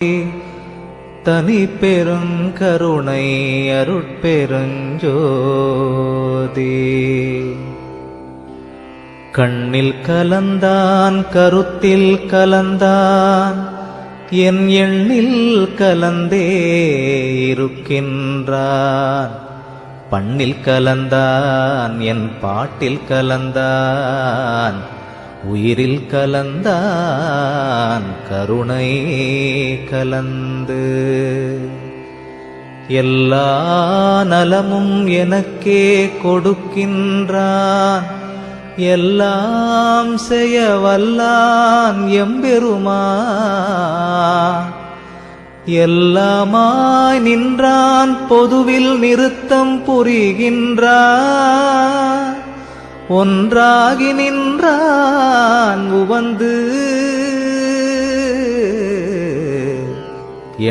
தனி பெருங்கருணை அருட்பெருஞ்சோதி. கண்ணில் கலந்தான் கருத்தில் கலந்தான் என் எண்ணில் கலந்தே இருக்கின்றான். பண்ணில் கலந்தான் என் பாட்டில் கலந்தான் உயிரில் கலந்தான் கருணை கலந்து. எல்லா நலமும் எனக்கே கொடுக்கின்றான் எல்லாம் செய்ய வல்லான் எம்பெருமான். எல்லாமாய் நின்றான் பொதுவில் நிறுத்தம் புரிகின்றான். ஒன்றாகி நின்றான் உவந்து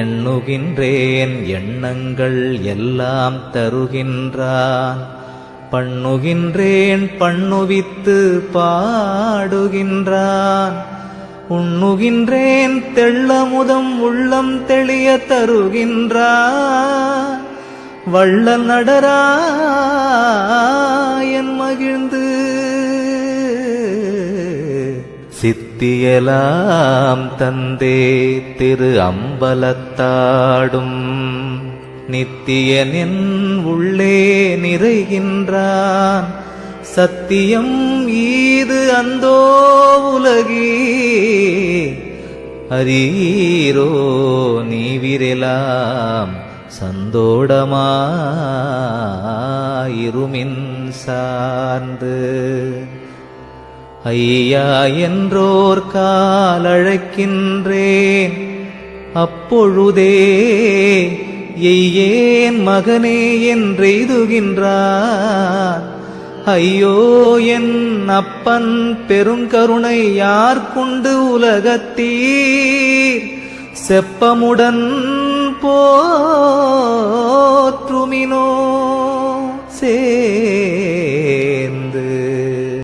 எண்ணுகின்றேன் எண்ணங்கள் எல்லாம் தருகின்றான். பண்ணுகின்றேன் பண்ணுவித்து பாடுகின்றான். உண்ணுகின்றேன் தெள்ளமுதம் உள்ளம் தெளிய தருகின்றான். வள்ளல் நடராயன் மகிழ்ந்து சித்தியலாம் தந்தே திரு அம்பலத்தாடும். நித்தியனின் உள்ளே நிறைகின்றான். சத்தியம் ஈது அந்தோ உலகி அரீரோ நீவிரெலாம் சந்தோடமாயிருமின் சார்ந்து. ஐயா என்றோர் காலழைக்கின்றேன் அப்பொழுதே எய்யேன் மகனே என்றெய்துகின்றான். ஐயோ என் அப்பன் பெருங்கருணை யார்கொண்டு உலகத்தீர் செப்பமுடன் போற்றுகின்றான்.